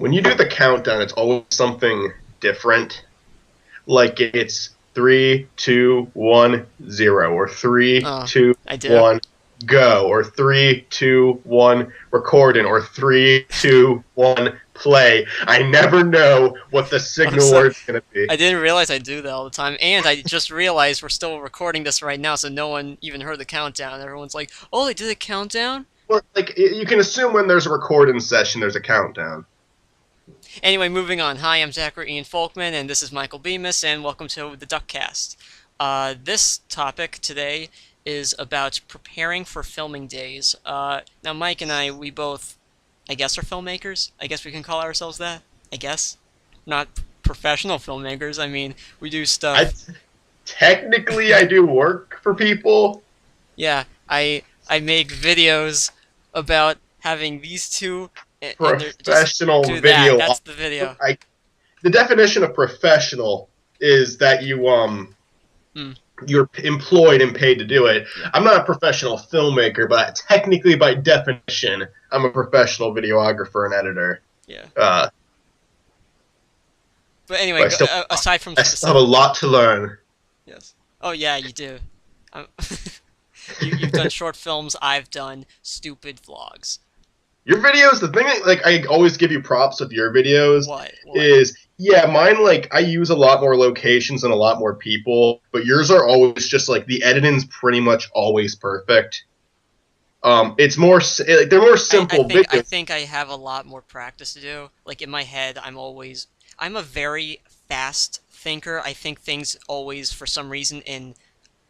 when you do the countdown, it's always something different. Like it's 3, 2, 1, 0, or 3, 2, I do. 1, go, or 3, 2, 1, recording, or 3, 2, 1, play. I never know what the signal word's gonna be. I didn't realize I do that all the time, and I just realized we're still recording this right now, so no one even heard the countdown. Everyone's like, "Oh, they did a countdown?" Well, like you can assume when there's a recording session, there's a countdown. Anyway, moving on. Hi, I'm Zachary Ian Folkman, and this is Michael Bemis, and welcome to the DuckCast. This topic today is about preparing for filming days. Now, Mike and I, we both, I guess, are filmmakers. I guess we can call ourselves that. I guess. Not professional filmmakers. I mean, we do stuff. Technically, I do work for people. Yeah, I make videos about having these two. Professional video. That's the video. The definition of professional is that you're employed and paid to do it. I'm not a professional filmmaker, but technically, by definition, I'm a professional videographer and editor. Yeah. But anyway, aside from I still have a lot to learn. Yes. Oh yeah, you do. You've done short films. I've done stupid vlogs. Your videos, the thing, like, I always give you props with your videos is, yeah, mine, like, I use a lot more locations and a lot more people, but yours are always just, like, the editing's pretty much always perfect. It's more, like, they're more simple videos. I think I have a lot more practice to do. Like, in my head, I'm a very fast thinker. I think things always, for some reason, in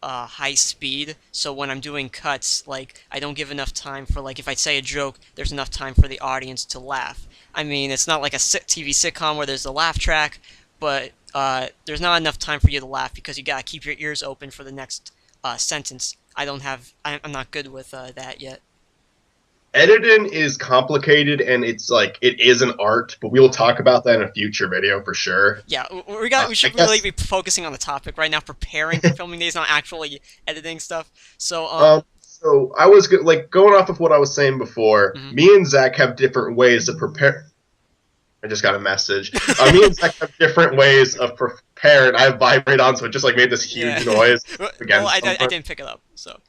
high speed, so when I'm doing cuts, like, I don't give enough time for, like, if I say a joke, there's enough time for the audience to laugh. I mean, it's not like a TV sitcom where there's a laugh track, but there's not enough time for you to laugh because you gotta keep your ears open for the next sentence. I'm not good with that yet. Editing is complicated, and it's like, it is an art, but we'll talk about that in a future video for sure. Yeah, we should really be focusing on the topic right now, preparing for filming days, not actually editing stuff. So, so I was like, going off of what I was saying before, me and Zach have different ways to prepare. I just got a message. Me and Zach have different ways of preparing. I have vibrate on, so it just like made this huge noise. Well, I didn't pick it up, so.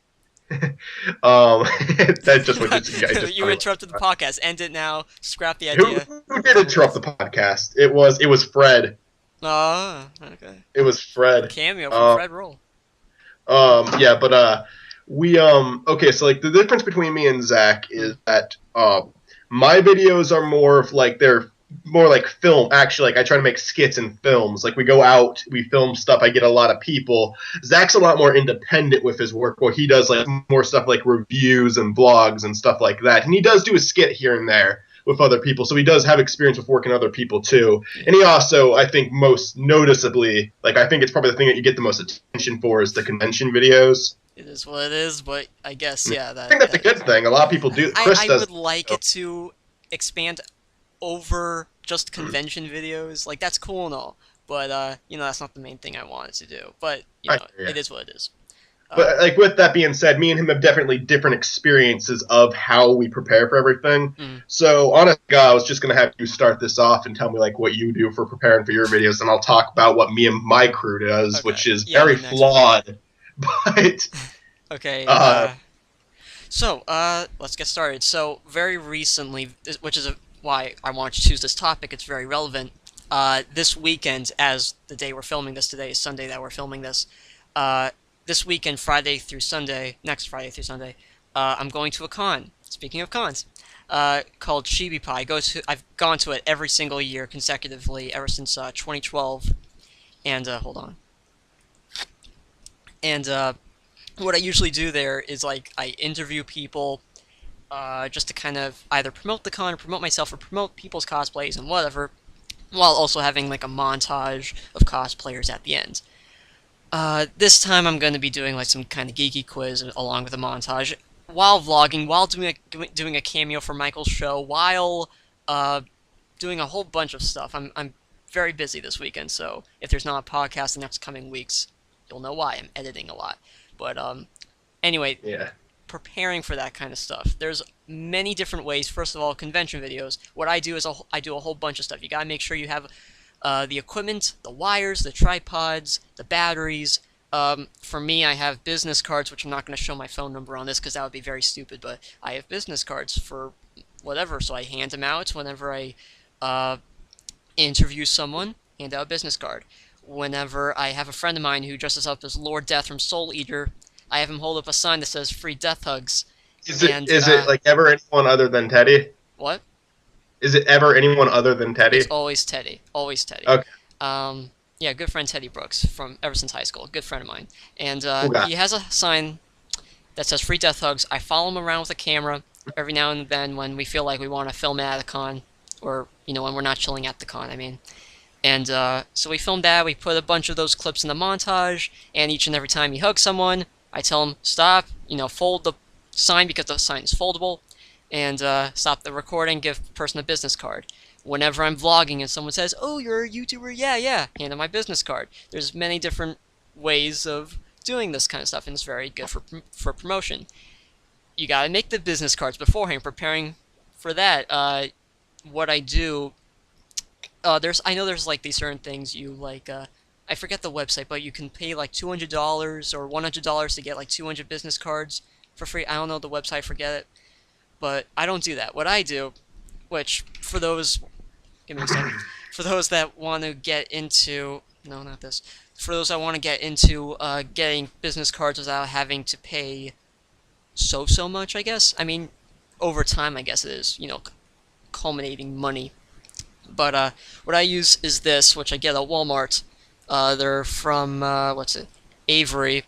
That's just what you interrupted the podcast. End it now. Scrap the idea. Who did interrupt the podcast? It was Fred. Oh, okay. It was Fred. Cameo from Fred Roll. Yeah, but we okay. So like the difference between me and Zach is that my videos are more of like they're more like film. Actually, like I try to make skits and films. Like we go out, we film stuff. I get a lot of people. Zach's a lot more independent with his work, where he does like more stuff like reviews and vlogs and stuff like that. And he does do a skit here and there with other people, so he does have experience with working with other people too. And he also, I think, most noticeably, like I think it's probably the thing that you get the most attention for is the convention videos. It is what it is, but I guess I think that's a good thing. A lot of people do. I would like it to expand over just convention videos. Like, that's cool and all, but that's not the main thing I wanted to do. But it is what it is. But like with that being said, me and him have definitely different experiences of how we prepare for everything. So honestly, I was just gonna have you start this off and tell me like what you do for preparing for your videos, and I'll talk about what me and my crew does, which is very flawed. But okay. So let's get started. So very recently, which is why I wanted to choose this topic. It's very relevant. This weekend, as the day we're filming this today is Sunday that we're filming this. This weekend, next Friday through Sunday, I'm going to a con. Speaking of cons, called Chibi Pie. I've gone to it every single year consecutively ever since 2012. And hold on. And what I usually do there is like I interview people. Just to kind of either promote the con, or promote myself, or promote people's cosplays and whatever, while also having like a montage of cosplayers at the end. This time I'm going to be doing like some kind of geeky quiz along with a montage, while vlogging, while doing a cameo for Michael's show, while doing a whole bunch of stuff. I'm very busy this weekend, so if there's not a podcast the next coming weeks, you'll know why. I'm editing a lot. But anyway, preparing for that kind of stuff. There's many different ways. First of all, convention videos. What I do is I do a whole bunch of stuff. You gotta make sure you have the equipment, the wires, the tripods, the batteries. For me, I have business cards, which I'm not going to show my phone number on this because that would be very stupid, but I have business cards for whatever, so I hand them out whenever I interview someone, hand out a business card. Whenever I have a friend of mine who dresses up as Lord Death from Soul Eater, I have him hold up a sign that says free death hugs. Is it like ever anyone other than Teddy? What? Is it ever anyone other than Teddy? It's always Teddy. Always Teddy. Okay. Yeah, good friend Teddy Brooks from ever since high school. Good friend of mine. And he has a sign that says free death hugs. I follow him around with a camera every now and then when we feel like we want to film it at a con, or when we're not chilling at the con, I mean. And so we filmed that. We put a bunch of those clips in the montage, and each and every time he hugs someone, I tell him stop, fold the sign because the sign is foldable, and stop the recording, give the person a business card. Whenever I'm vlogging and someone says, "Oh, you're a YouTuber," yeah, hand them my business card. There's many different ways of doing this kind of stuff, and it's very good for promotion. You gotta make the business cards beforehand, preparing for that. What I do, I know there's like these certain things you like. I forget the website, but you can pay like $200 or $100 to get like 200 business cards for free. I don't know the website, I forget it, but I don't do that. What I do, which for those, give me a second, for those that want to get into, no, not this, for those that want to get into getting business cards without having to pay so much, I guess. I mean, over time, I guess it is, culminating money. But what I use is this, which I get at Walmart. They're from, what's it, Avery.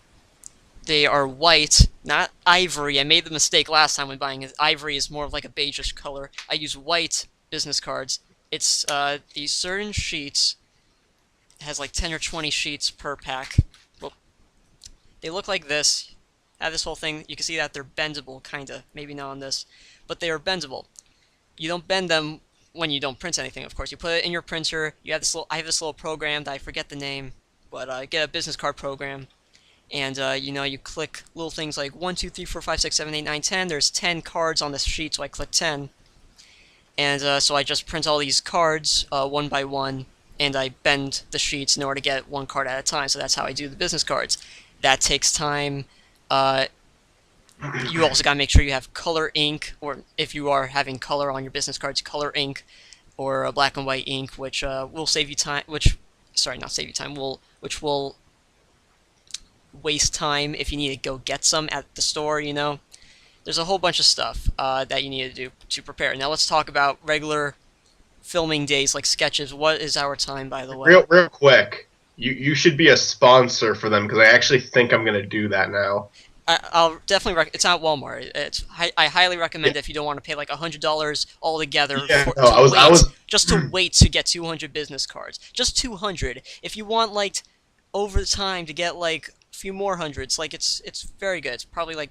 They are white, not ivory. I made the mistake last time when buying it. Ivory is more of like a beigeish color. I use white business cards. It's these certain sheets. It has like 10 or 20 sheets per pack. Well, they look like this. Have this whole thing. You can see that they're bendable, kinda. Maybe not on this, but they are bendable. You don't bend them when you don't print anything, of course. You put it in your printer. You have this little. I have this little program that I forget the name, but get a business card program. And, you click little things like 1, 2, 3, 4, 5, 6, 7, 8, 9, 10. There's 10 cards on this sheet, so I click 10. And so I just print all these cards one by one, and I bend the sheets in order to get one card at a time. So that's how I do the business cards. That takes time. You also gotta make sure you have color ink, or if you are having color on your business cards, color ink, or black and white ink, which will save you time. Sorry, not save you time. Which will waste time if you need to go get some at the store, There's a whole bunch of stuff that you need to do to prepare. Now let's talk about regular filming days, like sketches. What is our time, by the way? Real quick, you should be a sponsor for them, because I actually think I'm going to do that now. I'll definitely it's not Walmart. I highly recommend it if you don't want to pay like $100 altogether just to wait to get 200 business cards. Just 200. If you want like over the time to get like a few more hundreds, like it's very good. It's probably like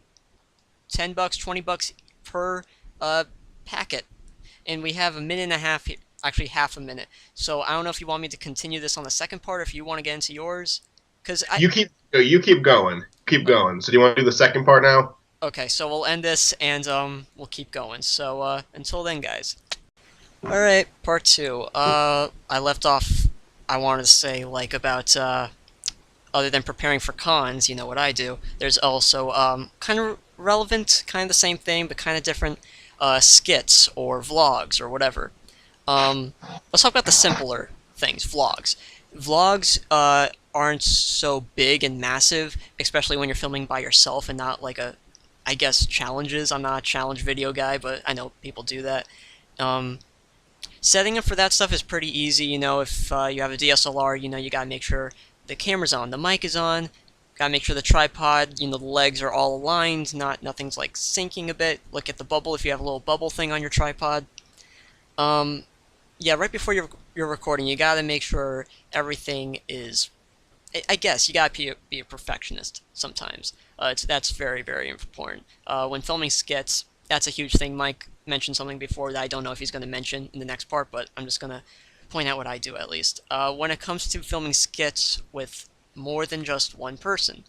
$10, $20 per packet, and we have a minute and a half here. Actually, half a minute. So I don't know if you want me to continue this on the second part, or if you want to get into yours. You keep going. Keep going. So do you want to do the second part now? Okay, so we'll end this, and we'll keep going. So until then, guys. Alright, part 2. I left off, I wanted to say, like, about, other than preparing for cons, what I do, there's also, kind of relevant, kind of the same thing, but kind of different, skits, or vlogs, or whatever. Let's talk about the simpler things, vlogs. Vlogs, aren't so big and massive, especially when you're filming by yourself and not like I guess, challenges. I'm not a challenge video guy, but I know people do that. Setting up for that stuff is pretty easy, if you have a DSLR, you gotta make sure the camera's on, the mic is on, gotta make sure the tripod, the legs are all aligned, nothing's like sinking a bit. Look at the bubble if you have a little bubble thing on your tripod. Yeah, right before you're recording, you gotta make sure everything is, I guess you gotta be a perfectionist sometimes. That's very, very important. When filming skits, that's a huge thing. Mike mentioned something before that I don't know if he's going to mention in the next part, but I'm just going to point out what I do at least. When it comes to filming skits with more than just one person,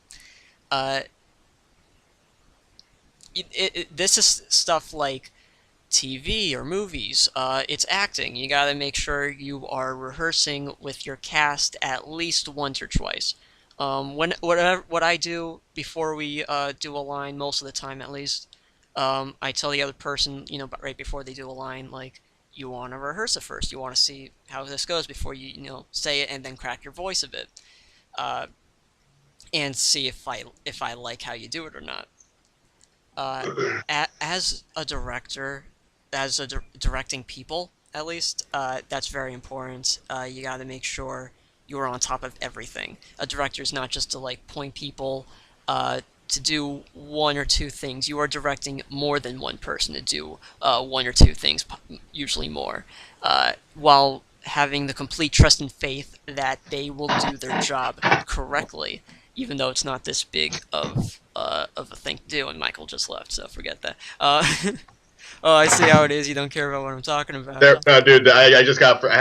this is stuff like TV or movies. It's acting. You gotta make sure you are rehearsing with your cast at least once or twice. What I do before we do a line, most of the time at least, I tell the other person, right before they do a line, like, you want to rehearse it first. You want to see how this goes before say it and then crack your voice a bit, uh, and see if I like how you do it or not. Uh, as a director, directing people, at least, that's very important. You got to make sure you're on top of everything. A director is not just to like point people to do one or two things. You are directing more than one person to do one or two things, usually more, while having the complete trust and faith that they will do their job correctly, even though it's not this big of a thing to do. And Michael just left, so forget that. Oh, I see how it is. You don't care about what I'm talking about. No, dude, I had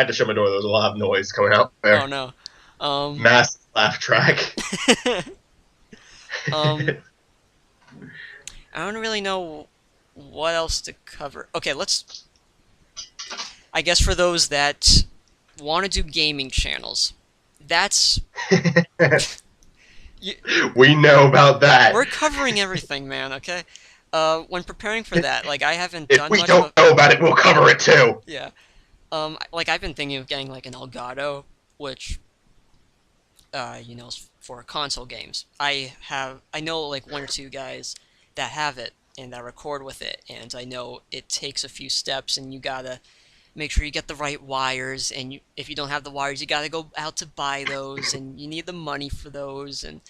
to shut my door. There was a lot of noise coming out there. Oh no. Massive laugh track. I don't really know what else to cover. Okay, I guess for those that want to do gaming channels, that's... We know about that. We're covering everything, man, okay? When preparing for that, like, I haven't done much If we don't know about it, we'll cover it too. Yeah. Like, I've been thinking of getting, like, an Elgato, which, is for console games. I know, like, one or two guys that have it and that record with it, and I know it takes a few steps, and you gotta make sure you get the right wires, and if you don't have the wires, you gotta go out to buy those, and you need the money for those, and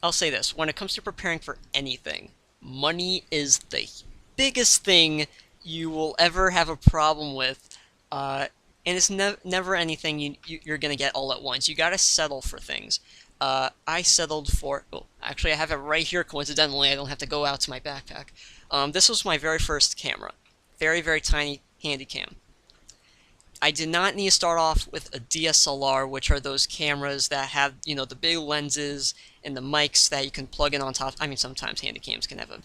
I'll say this, when it comes to preparing for anything, money is the biggest thing you will ever have a problem with, and it's never anything you're gonna get all at once. You gotta settle for things. I settled for... Well, actually, I have it right here, coincidentally. I don't have to go out to my backpack. This was my very first camera. Very, very tiny Handycam. I did not need to start off with a DSLR, which are those cameras that have, the big lenses and the mics that you can plug in on top. I mean, sometimes Handycams can have a,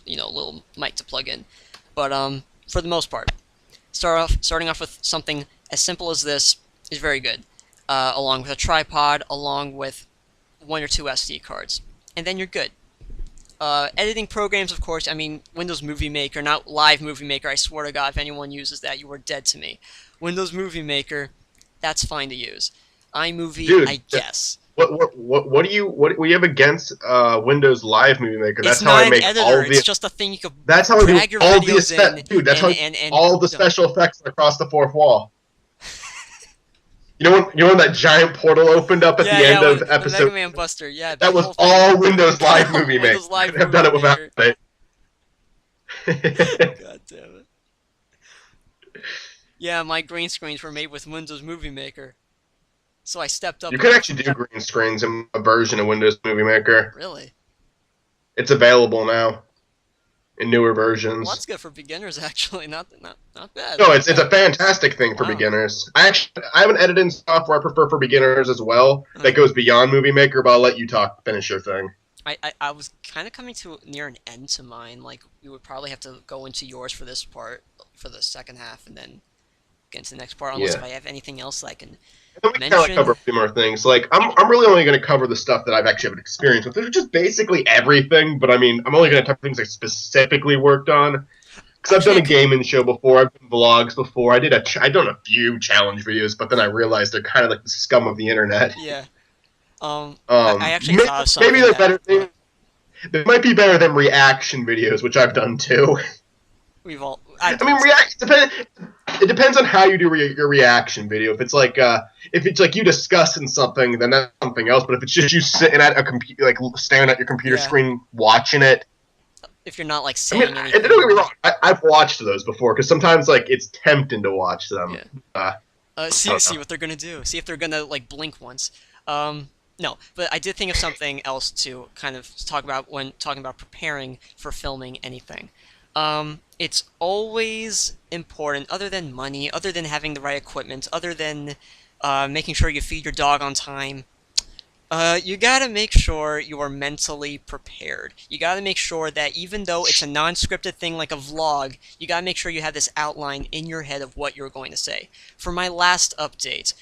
little mic to plug in. But, for the most part, starting off with something as simple as this is very good. Along with a tripod, along with one or two SD cards. And then you're good. Editing programs, of course, I mean, Windows Movie Maker, not Live Movie Maker. I swear to God, if anyone uses that, you are dead to me. Windows Movie Maker, that's fine to use. iMovie, Dude, I guess. What do you have against Windows Live Movie Maker? That's it's how not I make an editor, all the... it's just a thing you can That's how I drag do your all the videos in. Dude, that's all the special effects across the fourth wall. You know when that giant portal opened up at the end of episode? The Mega Man Buster, yeah. That was all Windows Live Movie Maker. Windows Live I've done it without it. God damn it. Yeah, my green screens were made with Windows Movie Maker. So I stepped up. You can actually do green screens in a version of Windows Movie Maker. Really? It's available now in newer versions. Well, that's good for beginners, actually. Not bad. No, it's a fantastic thing for beginners. I have an editing software I prefer for beginners as well that goes beyond Movie Maker, but I'll let you finish your thing. I was kind of coming to near an end to mine. Like, we would probably have to go into yours for this part, for the second half, and then get into the next part, unless if I have anything else I can mention. Kind of cover a few more things. Like, I'm really only going to cover the stuff that I've actually have experience with, which is basically everything, but I mean, I'm only going to cover things I specifically worked on. Because I've done a gaming show before, I've done vlogs before, I've done a few challenge videos, but then I realized they're kind of like the scum of the internet. Yeah. I actually thought of something. Maybe they're better. They might be better than reaction videos, which I've done too. It depends on how you do your reaction video. If it's like you discussing something, then that's something else. But if it's just you sitting at a computer, like staring at your computer screen, watching it. If you're not like saying anything. Don't get me wrong. I've watched those before because sometimes like it's tempting to watch them. Yeah. See what they're gonna do. See if they're gonna like blink once. No, but I did think of something else to kind of talk about when talking about preparing for filming anything. It's always important, other than money, other than having the right equipment, other than making sure you feed your dog on time, You gotta make sure you are mentally prepared. You gotta make sure that even though it's a non-scripted thing like a vlog, you gotta make sure you have this outline in your head of what you're going to say. For my last update,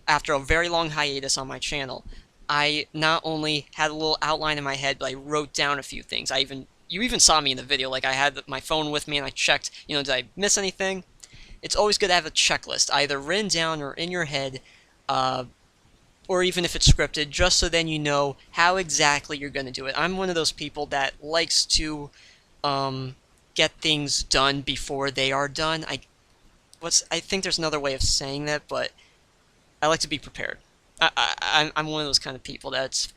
after a very long hiatus on my channel, I not only had a little outline in my head, but I wrote down a few things. You even saw me in the video, like I had my phone with me and I checked, did I miss anything? It's always good to have a checklist, either written down or in your head, or even if it's scripted, just so then you know how exactly you're going to do it. I'm one of those people that likes to get things done before they are done. I think there's another way of saying that, but I like to be prepared. I'm one of those kind of people that's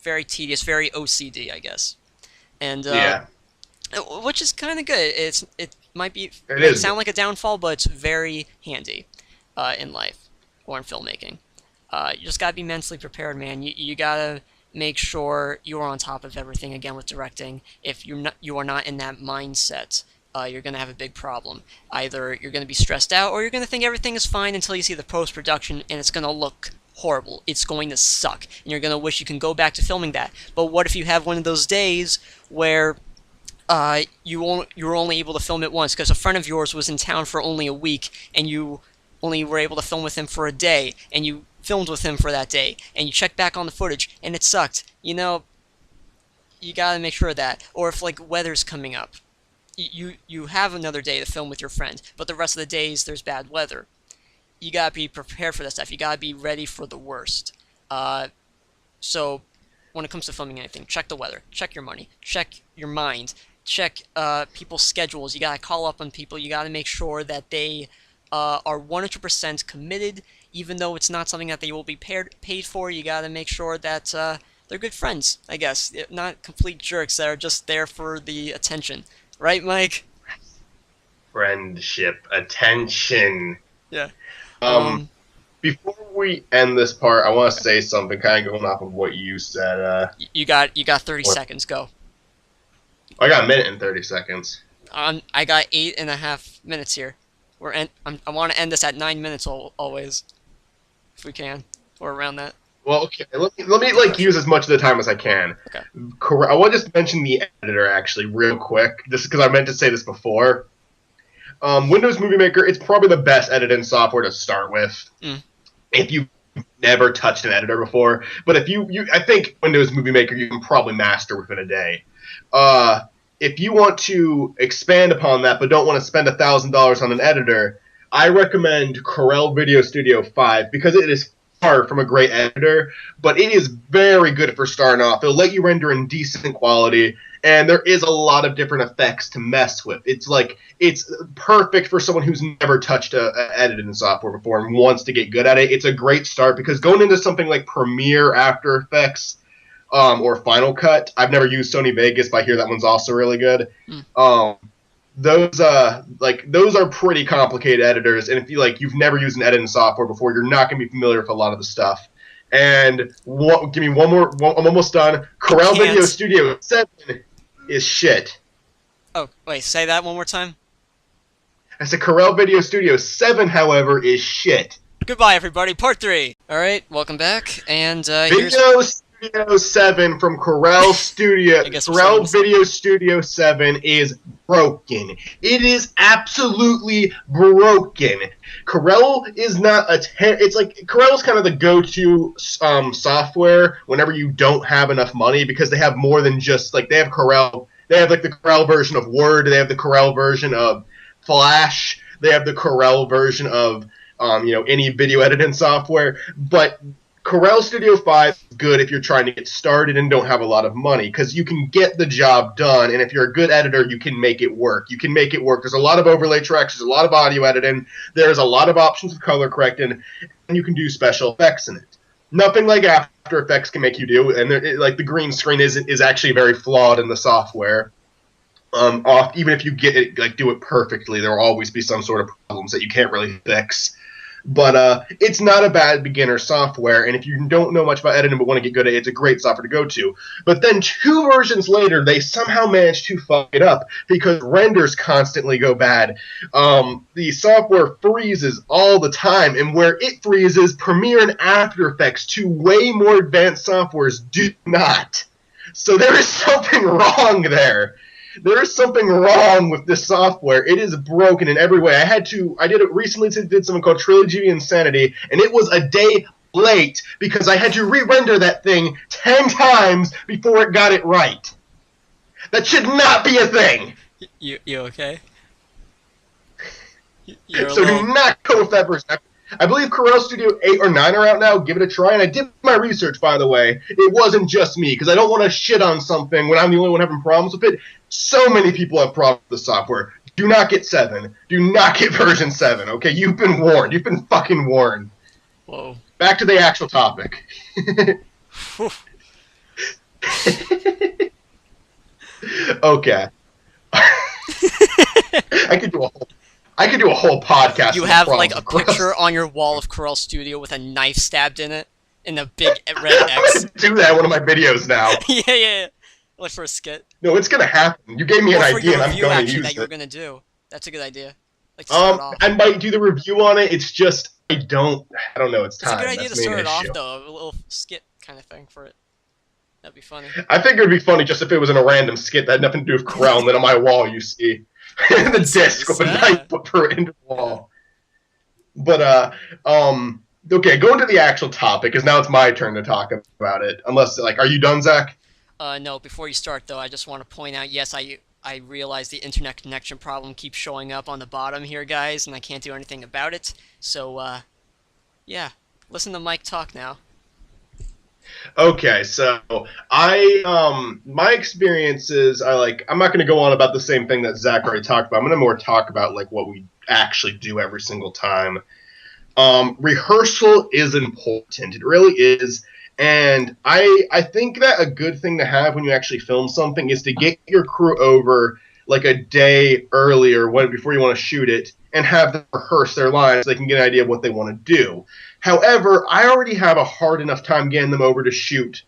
very tedious, very OCD, I guess, and Yeah, which is kind of good. It might is. sound like a downfall, but it's very handy in life or in filmmaking. You just gotta be mentally prepared, man. You gotta make sure you're on top of everything. Again, with directing, if you are not in that mindset, you're gonna have a big problem. Either you're gonna be stressed out, or you're gonna think everything is fine until you see the post-production, and it's gonna look horrible. It's going to suck, and you're gonna wish you can go back to filming that. But what if you have one of those days where you were only able to film it once because a friend of yours was in town for only a week, and you only were able to film with him for a day, and you filmed with him for that day, and you check back on the footage, and it sucked. You gotta make sure of that. Or if, like, weather's coming up, you have another day to film with your friend, but the rest of the days there's bad weather. You gotta be prepared for that stuff. You gotta be ready for the worst. So, when it comes to filming anything, check the weather, check your money, check your mind, check people's schedules. You gotta call up on people. You gotta make sure that they are 100% committed, even though it's not something that they will be paid for. You gotta make sure that they're good friends, I guess, not complete jerks that are just there for the attention. Right, Mike? Friendship, attention. Yeah. Before we end this part, I want to say something kind of going off of what you said. You got 30 seconds. Go. I got a minute and 30 seconds. I got 8.5 minutes here. I want to end this at 9 minutes always, if we can, or around that. Well, okay. Let me like use as much of the time as I can. Okay. I want to just mention the editor actually real quick, just because I meant to say this before. Windows Movie Maker, it's probably the best editing software to start with. If you've never touched an editor before, but if I think Windows Movie Maker you can probably master within a day. If you want to expand upon that, but don't want to spend $1,000 on an editor, I recommend Corel Video Studio 5 because it is far from a great editor, but it is very good for starting off. It'll let you render in decent quality, and there is a lot of different effects to mess with. It's perfect for someone who's never touched editing software before and wants to get good at it. It's a great start because going into something like Premiere, After Effects, or Final Cut. I've never used Sony Vegas, but I hear that one's also really good. Those are pretty complicated editors, and if you've never used an editing software before, you're not gonna be familiar with a lot of the stuff. And give me one more. I'm almost done. Corel Video Studio 7 is shit. Oh, wait, say that one more time. I said Corel Video Studio 7, however, is shit. Goodbye, everybody. Part 3. All right, welcome back. And Video Studio 7 from Corel Studio. Corel Video Studio 7 is broken. It is absolutely broken. Corel is not it's like Corel is kind of the go-to software whenever you don't have enough money because they have more than just they have Corel. They have the Corel version of Word. They have the Corel version of Flash. They have the Corel version of any video editing software. But Corel Studio 5 is good if you're trying to get started and don't have a lot of money because you can get the job done, and if you're a good editor, you can make it work. There's a lot of overlay tracks, there's a lot of audio editing, there's a lot of options with color correcting, and you can do special effects in it. Nothing like After Effects can make you do, and the green screen is actually very flawed in the software. Even if you get it, do it perfectly, there will always be some sort of problems that you can't really fix. But it's not a bad beginner software, and if you don't know much about editing but want to get good at it, it's a great software to go to. But then 2 versions later, they somehow managed to fuck it up because renders constantly go bad. The software freezes all the time, and where it freezes, Premiere and After Effects, two way more advanced softwares, do not. So there is something wrong there. There is something wrong with this software. It is broken in every way. I did it recently, did something called Trilogy Insanity, and it was a day late because I had to re-render that thing 10 times before it got it right. That should not be a thing. You okay? So do not go with that version. I believe Corel Studio 8 or 9 are out now. Give it a try. And I did my research, by the way. It wasn't just me, because I don't want to shit on something when I'm the only one having problems with it. So many people have problems with the software. Do not get 7. Do not get version 7, okay? You've been warned. You've been fucking warned. Whoa. Back to the actual topic. Okay. I could do a whole podcast. You have like a picture on your wall of Corel Studio with a knife stabbed in it, and a big red X. I'm gonna do that in one of my videos now. yeah. Like for a skit. No, it's gonna happen. You gave me an idea, and I'm going to use that it. you were gonna do. That's a good idea. Like to start off. I might do the review on it. It's just I don't know. It's time. It's a good idea That's to start it off issue. though, a little skit kind of thing for it. That'd be funny. I think it would be funny just if it was in a random skit that had nothing to do with Corel, and then on my wall you see the disc with a knife put through it into the wall. But okay, going to the actual topic, because now it's my turn to talk about it. Unless, like, are you done, Zach? No, before you start, though, I just want to point out, yes, I realize the internet connection problem keeps showing up on the bottom here, guys, and I can't do anything about it. So, yeah, listen to Mike talk now. Okay, so my experiences, I'm not going to go on about the same thing that Zach already talked about. I'm going to more talk about, like, what we actually do every single time. Rehearsal is important. It really is. And I think that a good thing to have when you actually film something is to get your crew over like a day earlier before you want to shoot it and have them rehearse their lines so they can get an idea of what they want to do. However, I already have a hard enough time getting them over to shoot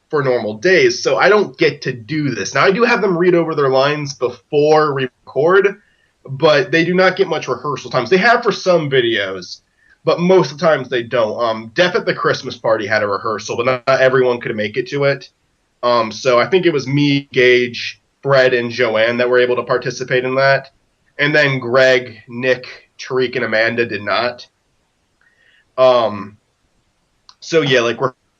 for normal days, so I don't get to do this. Now, I do have them read over their lines before we record, but they do not get much rehearsal times. They have for some videos, but most of the times they don't. Death at the Christmas Party had a rehearsal, but not everyone could make it to it. So I think it was me, Gage, Fred, and Joanne that were able to participate in that. And then Greg, Nick, Tariq, and Amanda did not. So yeah, like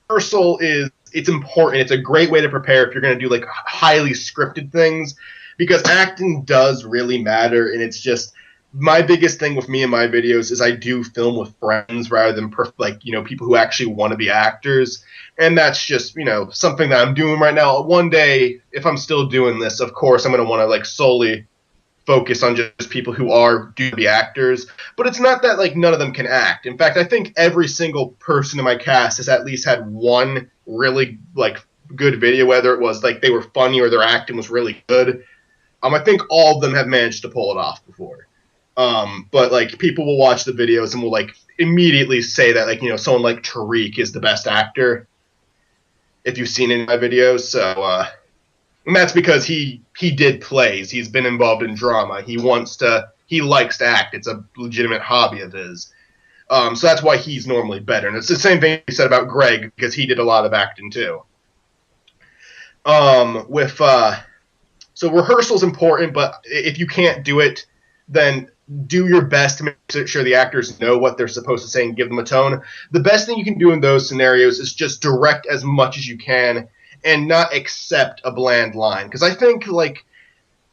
rehearsal it's important. It's a great way to prepare if you're going to do like highly scripted things, because acting does really matter. And it's just my biggest thing with me and my videos is I do film with friends rather than people who actually want to be actors. And that's just, something that I'm doing right now. One day, if I'm still doing this, of course, I'm going to want to like solely focus on just people who do be actors. But it's not that like none of them can act. In fact, I think every single person in my cast has at least had one really like good video, whether it was like they were funny or their acting was really good. I think all of them have managed to pull it off before. But like people will watch the videos and will like immediately say that like, someone like Tariq is the best actor if you've seen any of my videos. So, and that's because he did plays. He's been involved in drama. He likes to act. It's a legitimate hobby of his. So that's why he's normally better. And it's the same thing he said about Greg, because he did a lot of acting too. So rehearsal's important, but if you can't do it, then do your best to make sure the actors know what they're supposed to say and give them a tone. The best thing you can do in those scenarios is just direct as much as you can and not accept a bland line. Because I think, like,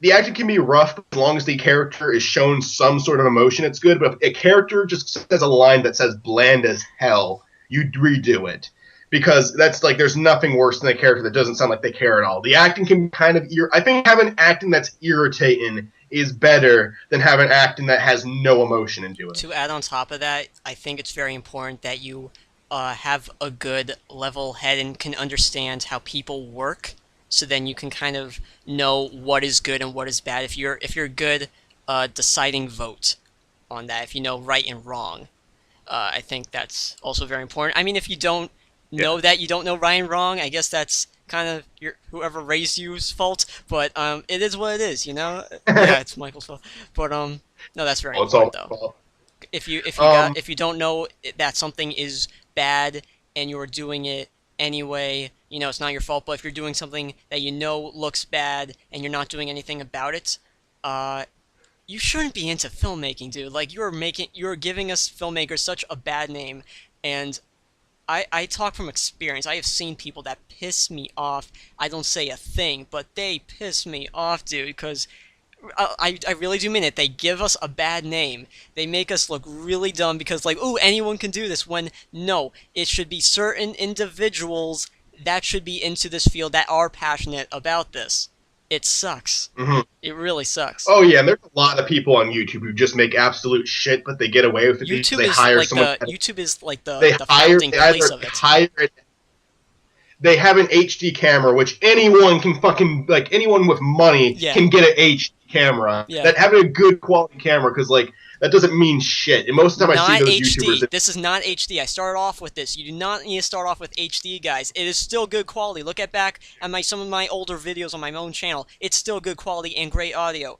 the acting can be rough as long as the character is shown some sort of emotion, it's good. But if a character just says a line that says bland as hell, you redo it. Because that's, like, there's nothing worse than a character that doesn't sound like they care at all. The acting can be kind of I think having acting that's irritating is better than having acting that has no emotion into it. To add on top of that, I think it's very important that you have a good level head and can understand how people work, so then you can kind of know what is good and what is bad. If you're good deciding vote on that, if you know right and wrong. I think that's also very important. I mean, if you don't Yeah. know that, you don't know right and wrong. I guess that's kind of your whoever raised you's fault. But it is what it is, you know. Yeah, it's Michael's fault. But no, that's very Well, it's all important my though. fault. Um, If you don't know that something is bad and you're doing it anyway, you know it's not your fault. But if you're doing something that you know looks bad and you're not doing anything about it, uh, you shouldn't be into filmmaking, dude. Like you're giving us filmmakers such a bad name, and I talk from experience. I have seen people that piss me off. I don't say a thing, but they piss me off, dude, because I really do mean it. They give us a bad name. They make us look really dumb because, like, ooh, anyone can do this. When no, it should be certain individuals that should be into this field that are passionate about this. It sucks. mhm. It really sucks. Oh yeah, and there's a lot of people on YouTube who just make absolute shit, but they get away with it because they hire someone. YouTube is like They the hire, founding they place either of it. hire it. They have an HD camera, which anyone can fucking like. Anyone with money Yeah, can get an HD camera. yeah. That having a good quality camera, because like that doesn't mean shit. And most of the time, I see Not those HD. YouTubers. This is not HD. I started off with this. You do not need to start off with HD, guys. It is still good quality. Look at back at some of my older videos on my own channel. It's still good quality and great audio.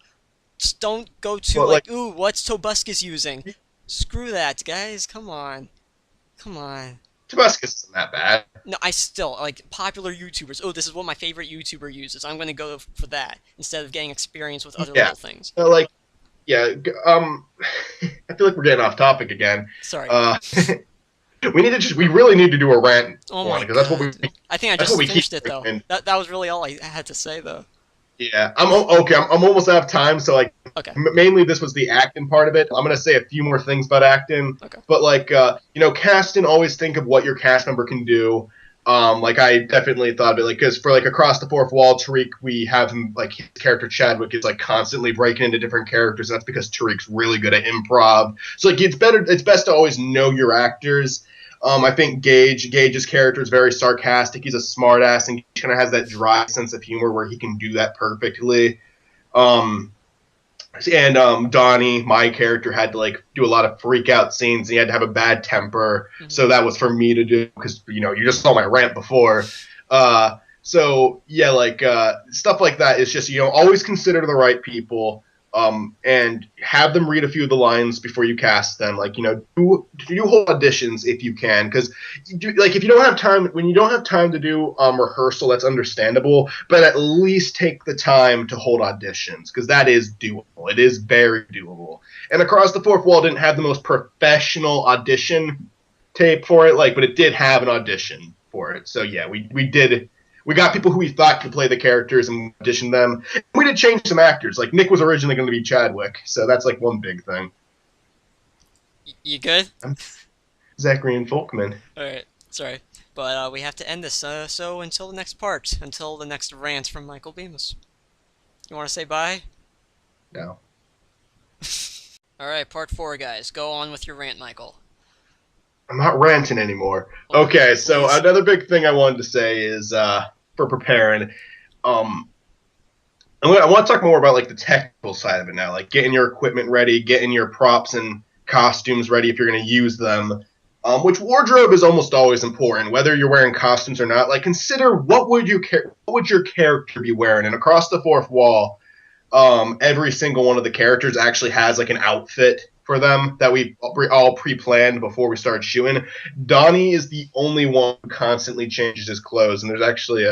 Just don't go to But like, ooh, what's Tobuscus using? Screw that, guys. Come on. Come on. Tabascus isn't that bad. No, I still like popular YouTubers. Oh, this is what my favorite YouTuber uses. I'm going to go for that instead of getting experience with other Yeah, little things. like yeah. I feel like we're getting off topic again. Sorry. We really need to do a rant Oh one my because that's what god. we. I think I That's just what we keep finished it though. doing. That was really all I had to say though. Yeah, okay. I'm almost out of time, so like Okay. mainly this was the acting part of it. I'm gonna say a few more things about acting, Okay. but like casting, always think of what your cast member can do. Like I definitely thought of it, like because for like Across the Fourth Wall, Tariq, we have him like his character Chadwick is like constantly breaking into different characters. And that's because Tariq's really good at improv. So like it's best to always know your actors. I think Gage's character is very sarcastic. He's a smartass, and he kind of has that dry sense of humor where he can do that perfectly. Um, and Donnie, my character, had to like do a lot of freak out scenes. And he had to have a bad temper, so that was for me to do because you just saw my rant before. So yeah, like stuff like that is just always consider the right people. And have them read a few of the lines before you cast them. Like, do whole auditions if you can, because like if you don't have time, when you don't have time to do rehearsal, that's understandable. But at least take the time to hold auditions, because that is doable. It is very doable. And Across the Fourth Wall didn't have the most professional audition tape for it, but it did have an audition for it. So yeah, we did. We got people who we thought could play the characters and auditioned them. We did change some actors. Like, Nick was originally going to be Chadwick, so that's, like, one big thing. You good? Zachary and Folkman. Alright, sorry. But we have to end this, so until the next part, until the next rant from Michael Bemis. You want to say bye? No. Alright, part 4, guys. Go on with your rant, Michael. I'm not ranting anymore. Oh, Okay, so please. another big thing I wanted to say is, for preparing, I want to talk more about, like, the technical side of it now. Like, getting your equipment ready, getting your props and costumes ready if you're going to use them. Which wardrobe is almost always important, whether you're wearing costumes or not. Like, consider what would your character be wearing? And Across the Fourth Wall, every single one of the characters actually has like an outfit for them that we all pre-planned before we started shooting. Donnie is the only one who constantly changes his clothes, and there's actually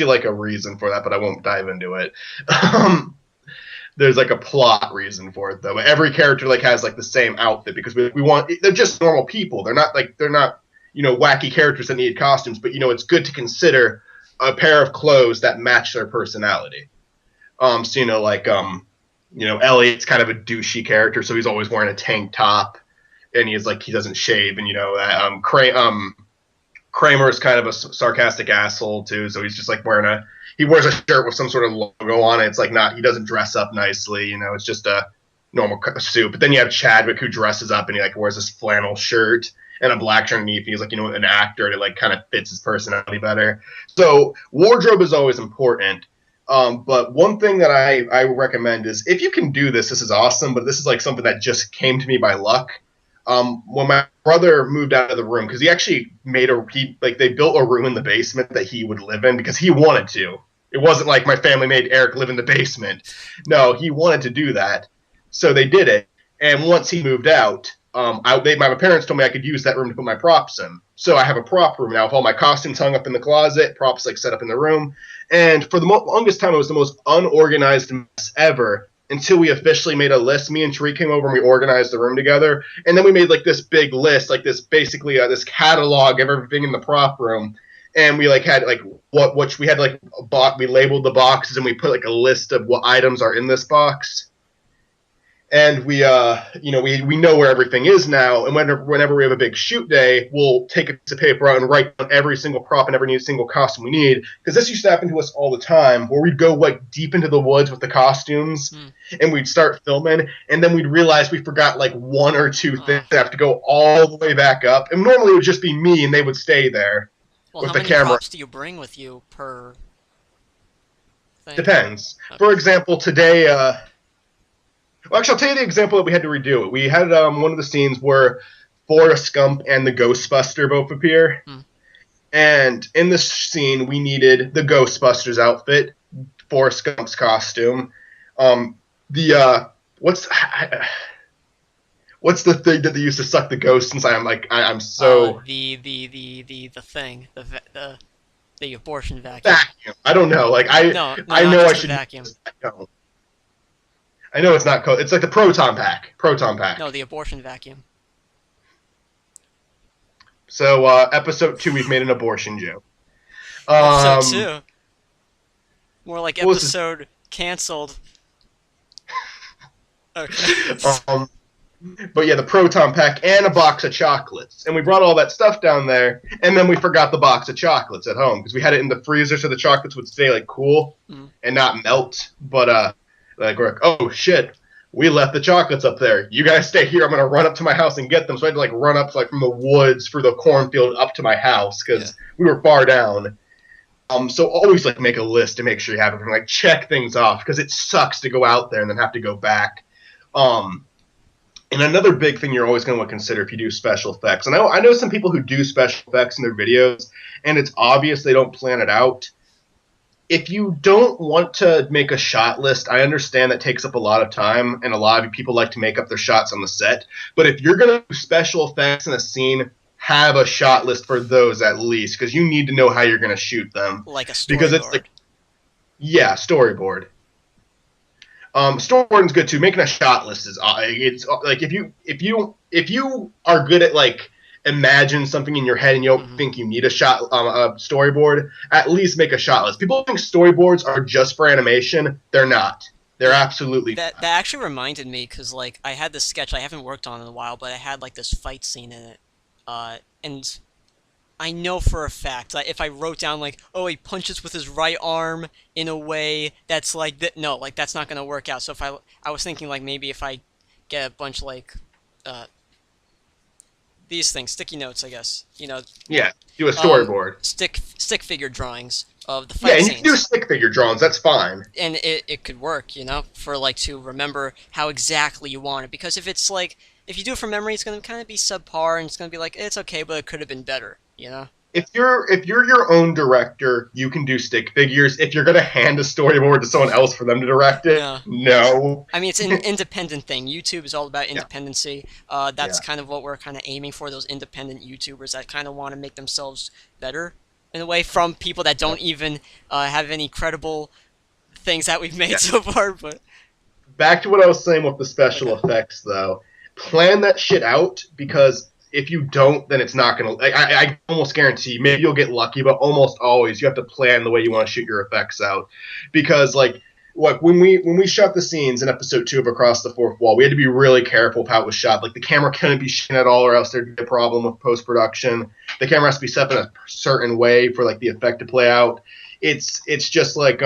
like a reason for that, but I won't dive into it. There's like a plot reason for it though. But every character like has like the same outfit because we want, they're just normal people. They're not wacky characters that need costumes, but it's good to consider a pair of clothes that match their personality. Elliot's kind of a douchey character, so he's always wearing a tank top, and he doesn't shave, and Kramer is kind of a sarcastic asshole too, so he's just like he wears a shirt with some sort of logo on it. It's like he doesn't dress up nicely, it's just a normal suit. But then you have Chadwick who dresses up and he like wears this flannel shirt and a black shirt underneath. He's like an actor, and it like kind of fits his personality better. So wardrobe is always important. But one thing that I recommend is if you can do this, this is awesome, but this is like something that just came to me by luck. when my brother moved out of the room, because he actually they built a room in the basement that he would live in because he wanted to. It wasn't like my family made Eric live in the basement. No, he wanted to do that. So they did it. And once he moved out, my parents told me I could use that room to put my props in. So I have a prop room now with all my costumes hung up in the closet, props like set up in the room. And for the longest time, it was the most unorganized mess ever until we officially made a list. Me and Tariq came over and we organized the room together. And then we made like this big list, like this basically this catalog of everything in the prop room. And we like had like what we had like we labeled the boxes and we put like a list of what items are in this box. And we know where everything is now. And whenever we have a big shoot day, we'll take a piece of paper out and write down every single prop and every single costume we need. Because this used to happen to us all the time, where we'd go like deep into the woods with the costumes, and we'd start filming, and then we'd realize we forgot like one or two things that have to go all the way back up. And normally it would just be me, and they would stay there with the camera. How many props do you bring with you per thing? Depends. Okay. For example, today. Well, actually, I'll tell you the example that we had to redo it. We had one of the scenes where Forrest Gump and the Ghostbuster both appear. And in this scene, we needed the Ghostbusters outfit, Forrest Gump's costume. What's the thing that they used to suck the ghosts inside? I'm so... The thing. The abortion vacuum. Vacuum. I don't know. Like, I know I should... Vacuum. I know it's not called. It's like the proton pack. No, the abortion vacuum. So, episode 2, we've made an abortion joke. Episode 2? More like episode canceled. Okay. But yeah, the proton pack and a box of chocolates. And we brought all that stuff down there, and then we forgot the box of chocolates at home, because we had it in the freezer so the chocolates would stay, like, cool and not melt. But, like, we're like, oh, shit, we left the chocolates up there. You guys stay here. I'm going to run up to my house and get them. So I had to, like, run up, like, from the woods through the cornfield up to my house because we were far down. So always, like, make a list to make sure you have everything. Like, check things off because it sucks to go out there and then have to go back. And another big thing you're always going to want to consider if you do special effects. And I know some people who do special effects in their videos, and it's obvious they don't plan it out. If you don't want to make a shot list, I understand that takes up a lot of time, and a lot of people like to make up their shots on the set. But if you're going to do special effects in a scene, have a shot list for those at least, because you need to know how you're going to shoot them. Like a storyboard. Because it's like, yeah, storyboard. Storyboarding's good too. Making a shot list is it's like if you are good at like imagine something in your head and you don't think you need a storyboard, at least make a shot list. People think storyboards are just for animation. They're not. They're absolutely that actually reminded me, because like I had this sketch I haven't worked on in a while, but I had like this fight scene in it, and I know for a fact that if I wrote down like, oh, he punches with his right arm in a way that's like that, no, like that's not gonna work out. So if I was thinking like maybe if I get a bunch like these things, sticky notes, I guess, you know. Yeah, do a storyboard. Stick figure drawings of the fight scenes. Yeah, and you can do stick figure drawings, that's fine. And it could work, you know, for like to remember how exactly you want it. Because if it's like, if you do it from memory, it's going to kind of be subpar, and it's going to be like, it's okay, but it could have been better, you know? If you're your own director, you can do stick figures. If you're going to hand a storyboard to someone else for them to direct it, no. I mean, it's an independent thing. YouTube is all about independency. That's kind of what we're kind of aiming for, those independent YouTubers that kind of want to make themselves better, in a way, from people that don't even have any credible things that we've made so far. But back to what I was saying with the special effects, though. Plan that shit out, because if you don't, then it's not going to... I almost guarantee, maybe you'll get lucky, but almost always you have to plan the way you want to shoot your effects out. Because, like, when we shot the scenes in episode 2 of Across the Fourth Wall, we had to be really careful with how it was shot. Like, the camera couldn't be shaking at all, or else there'd be a problem with post-production. The camera has to be set in a certain way for, like, the effect to play out. It's just, like,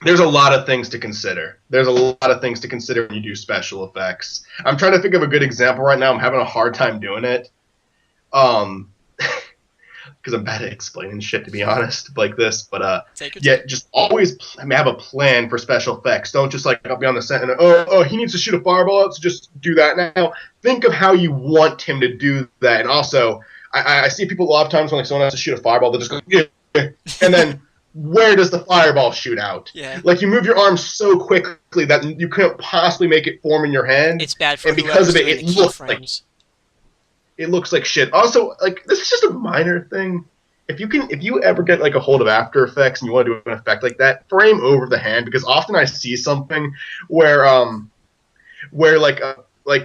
there's a lot of things to consider. There's a lot of things to consider when you do special effects. I'm trying to think of a good example right now. I'm having a hard time doing it. Because because I'm bad at explaining shit, to be honest, like this. But Take your yeah, time. just always have a plan for special effects. Don't just like I'll be on the set and oh he needs to shoot a fireball, let's just do that now. Think of how you want him to do that, and also I see people a lot of times when like someone has to shoot a fireball, they just go yeah, and then where does the fireball shoot out? Yeah. Like you move your arms so quickly that you couldn't possibly make it form in your hand. It's bad for and because of it, doing it the looks like keyframes. it looks like shit. Also, like this is just a minor thing. If you ever get like a hold of After Effects and you want to do an effect like that, frame over the hand because often I see something where like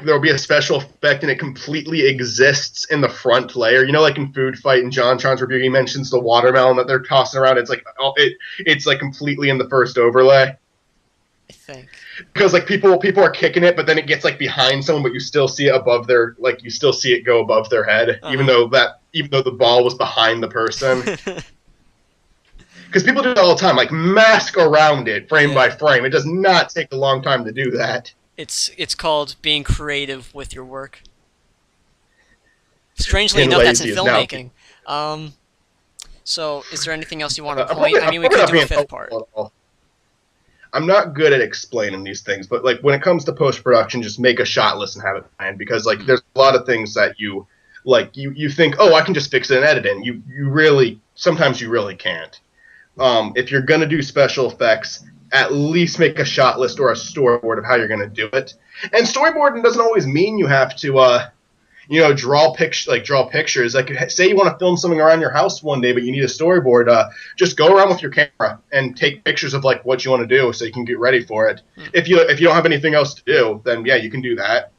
there'll be a special effect and it completely exists in the front layer. You know, like in Food Fight and John Tron's review, he mentions the watermelon that they're tossing around. It's like it's like completely in the first overlay. I think. Because like people are kicking it, but then it gets like behind someone, but you still see it above their you still see it go above their head, even though the ball was behind the person. Because people do it all the time, like mask around it frame by frame. It does not take a long time to do that. It's called being creative with your work. Strangely enough, that's in filmmaking. So, is there anything else you want to point? I mean, we could do a fifth part. I'm not good at explaining these things, but like when it comes to post-production, just make a shot list and have it planned because like there's a lot of things that you think, oh, I can just fix it and edit it. And sometimes you really can't. If you're gonna do special effects, at least make a shot list or a storyboard of how you're gonna do it. And storyboarding doesn't always mean you have to draw pictures. Like, say you want to film something around your house one day, but you need a storyboard. Just go around with your camera and take pictures of like what you want to do, so you can get ready for it. If you don't have anything else to do, then yeah, you can do that.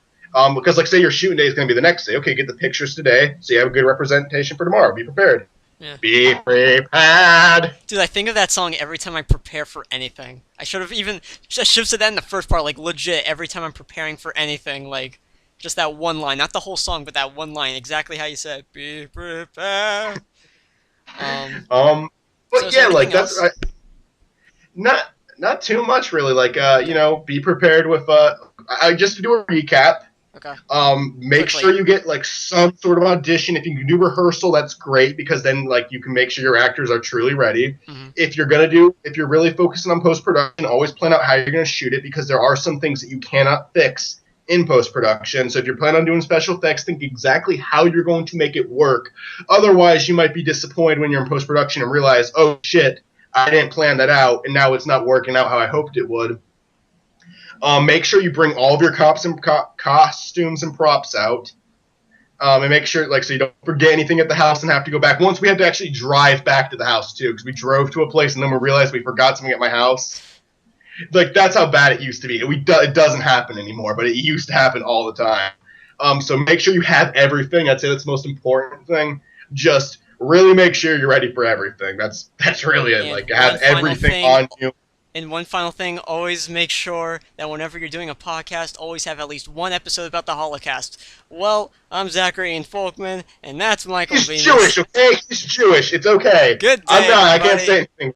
Because like say your shooting day is going to be the next day. Okay, get the pictures today, so you have a good representation for tomorrow. Be prepared. Yeah. Be prepared. Dude, I think of that song every time I prepare for anything. I should have said that in the first part, like legit. Every time I'm preparing for anything, like. Just that one line, not the whole song, but that one line, exactly how you said, "Be prepared." But so yeah, like that's not too much really. Like be prepared with I just do a recap. Okay. Make sure you get like some sort of audition. If you can do rehearsal, that's great because then like you can make sure your actors are truly ready. Mm-hmm. If you're really focusing on post production, always plan out how you're going to shoot it because there are some things that you cannot fix in post-production. So if you're planning on doing special effects, think exactly how you're going to make it work. Otherwise, you might be disappointed when you're in post-production and realize, oh shit, I didn't plan that out, and now it's not working out how I hoped it would. Make sure you bring all of your costumes and props out. And make sure, like, so you don't forget anything at the house and have to go back. Once we had to actually drive back to the house, too, because we drove to a place and then we realized we forgot something at my house. Like, that's how bad it used to be. It doesn't happen anymore, but it used to happen all the time. So make sure you have everything. I'd say that's the most important thing. Just really make sure you're ready for everything. That's really it. Like, have everything on you. And one final thing, always make sure that whenever you're doing a podcast, always have at least one episode about the Holocaust. Well, I'm Zachary Ian Folkman, and that's Michael Venus. He's Jewish, okay? He's Jewish. It's okay. Good day, I'm not. everybody. I can't say anything.